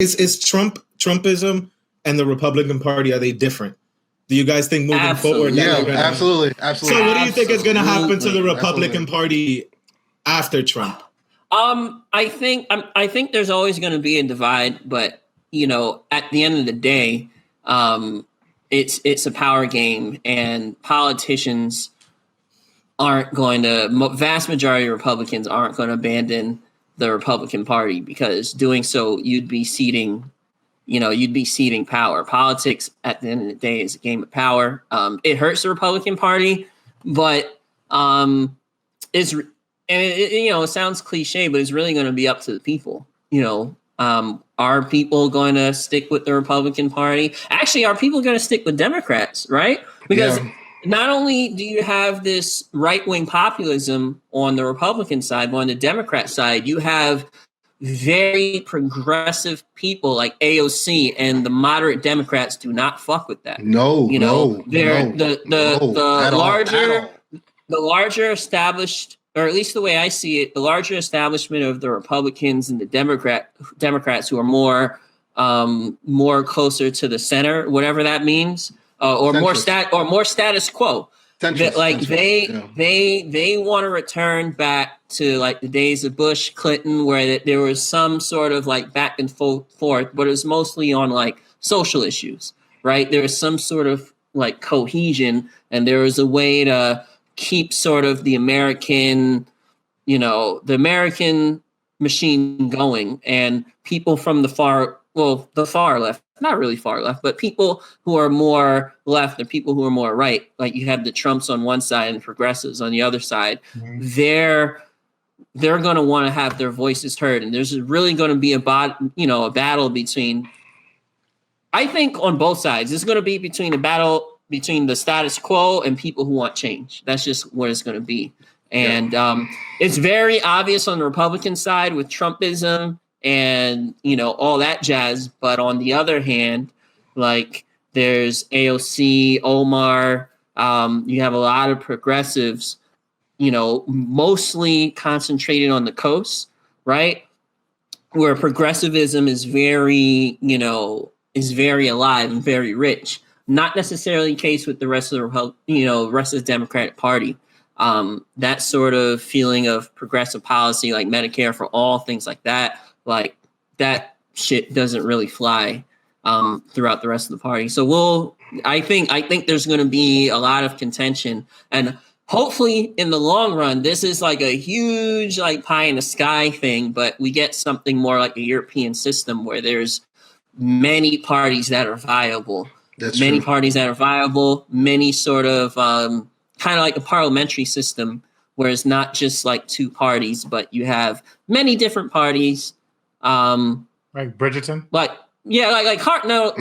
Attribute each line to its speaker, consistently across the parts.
Speaker 1: Is Trumpism and the Republican Party, are they different? Do you guys think moving forward?
Speaker 2: Yeah, absolutely.
Speaker 1: So what do you think is going to happen to the Republican Party after Trump?
Speaker 3: I think there's always going to be a divide, but at the end of the day, it's a power game, and politicians vast majority of Republicans aren't going to abandon the Republican Party, because doing so, you'd be ceding power. Politics at the end of the day is a game of power. It hurts the Republican Party, but it sounds cliche, but it's really going to be up to the people. Are people going to stick with the Republican Party? Actually, are people going to stick with Democrats, right? Because not only do you have this right-wing populism on the Republican side, but on the Democrat side, you have very progressive people like AOC, and the moderate Democrats do not fuck with that. The larger established, or at least the way I see it, the larger establishment of the Republicans and the Democrats who are more closer to the center, whatever that means, or more status quo. They want to return back to like the days of Bush, Clinton, where there was some sort of like back and forth, but it was mostly on like social issues, right? There was some sort of like cohesion, and there was a way to keep sort of the American machine going, and people from the far left, not really far left, but people who are more left and people who are more right, like you have the Trumps on one side and progressives on the other side, they're going to want to have their voices heard. And there's really going to be a battle between, I think on both sides, it's going to be between a battle between the status quo and people who want change. That's just what it's going to be. And it's very obvious on the Republican side with Trumpism and, all that jazz. But on the other hand, like there's AOC, Omar, you have a lot of progressives, mostly concentrated on the coast, right? Where progressivism is very alive and very rich. Not necessarily the case with the rest of the rest of the Democratic Party. That sort of feeling of progressive policy, like Medicare for all, things like that, like that shit doesn't really fly throughout the rest of the party. So I think there's going to be a lot of contention, and hopefully in the long run, this is like a huge like pie in the sky thing, but we get something more like a European system where there's many parties that are viable. Many sort of kind of like a parliamentary system where it's not just like two parties, but you have many different parties.
Speaker 4: Like Bridgerton?
Speaker 3: Like Hartnell.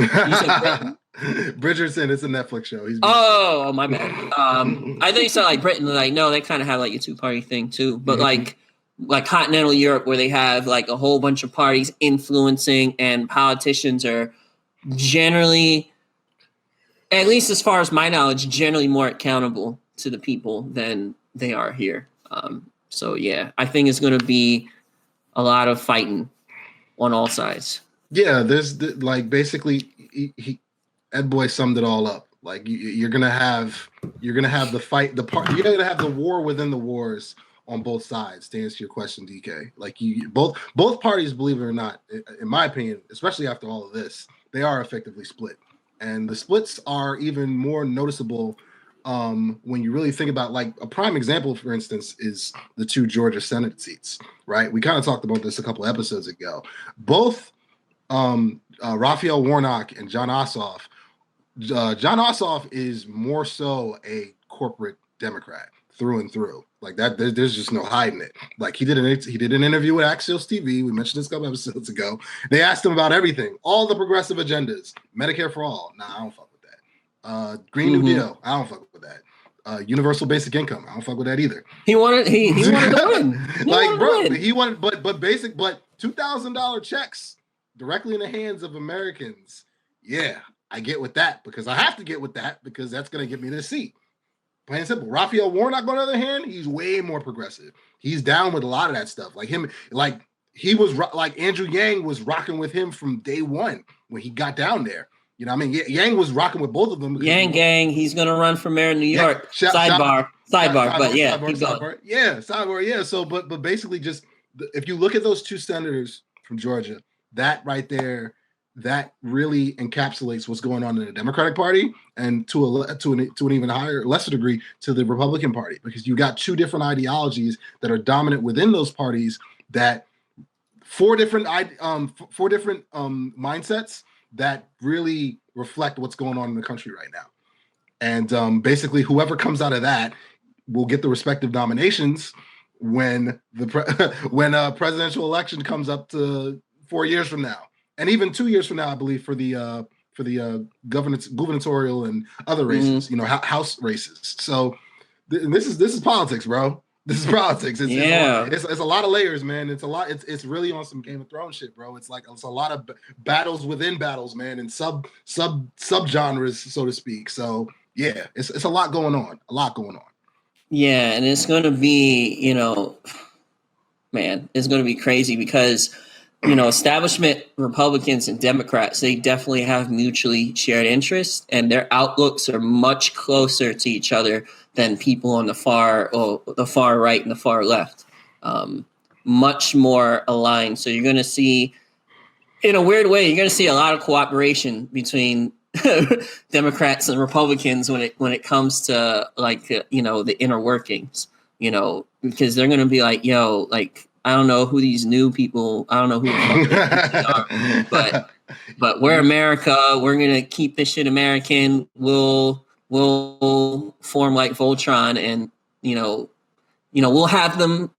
Speaker 2: Bridgerton, it's a Netflix show.
Speaker 3: Oh, my bad. I think you said like Britain. Like, no, they kind of have like a two-party thing too. But like continental Europe, where they have like a whole bunch of parties influencing, and politicians are generally, at least as far as my knowledge, generally more accountable to the people than they are here. So yeah, I think it's going to be a lot of fighting on all sides.
Speaker 2: Yeah, there's basically Ed Boy summed it all up. Like you're gonna have the fight, you're gonna have the war within the wars on both sides. To answer your question, DK, like both parties, believe it or not, in my opinion, especially after all of this, they are effectively split, and the splits are even more noticeable when you really think about, like, a prime example, for instance, is the 2 Georgia Senate seats, right? We kind of talked about this a couple episodes ago. Both Raphael Warnock and Jon Ossoff. Jon Ossoff is more so a corporate Democrat through and through. Like that, there's just no hiding it. Like he did an interview with Axios TV. We mentioned this a couple episodes ago. They asked him about everything, all the progressive agendas, Medicare for all. Nah, I don't fuck with that. Green New Deal. I don't fuck with that. Universal basic income. I don't fuck with that either.
Speaker 3: He wanted to win.
Speaker 2: He wanted, but $2,000 checks directly in the hands of Americans. Yeah, I get with that, because I have to get with that, because that's going to get me this seat. Plain and simple. Raphael Warnock, on the other hand, he's way more progressive. He's down with a lot of that stuff. Like him, like he was like Andrew Yang was rocking with him from day one when he got down there. You know, what I mean, Yang was rocking with both of them.
Speaker 3: Yang gang, he's gonna run for mayor in New York. Sidebar.
Speaker 2: Yeah. So, but basically, just if you look at those two senators from Georgia, that right there, that really encapsulates what's going on in the Democratic Party, and to an even lesser degree, to the Republican Party, because you got two different ideologies that are dominant within those parties. That four different mindsets that really reflect what's going on in the country right now. And basically, whoever comes out of that will get the respective nominations when the presidential election comes up to 4 years from now, and even 2 years from now, I believe, for the gubernatorial and other races, House races. So this is politics, bro. This is politics. It's a lot of layers, man. It's a lot. It's really on some Game of Thrones shit, bro. It's a lot of battles within battles, man, and sub genres, so to speak. So yeah, it's a lot going on.
Speaker 3: Yeah, and it's going to be, man, it's going to be crazy because, establishment Republicans and Democrats, they definitely have mutually shared interests, and their outlooks are much closer to each other than people on the far right and the far left. Much more aligned. So you're going to see, in a weird way, you're going to see a lot of cooperation between Democrats and Republicans when it comes to the inner workings, because they're going to be like, I don't know who these new people, I don't know who the fuck are, but we're America. We're going to keep this shit American. We'll form like Voltron, and we'll have them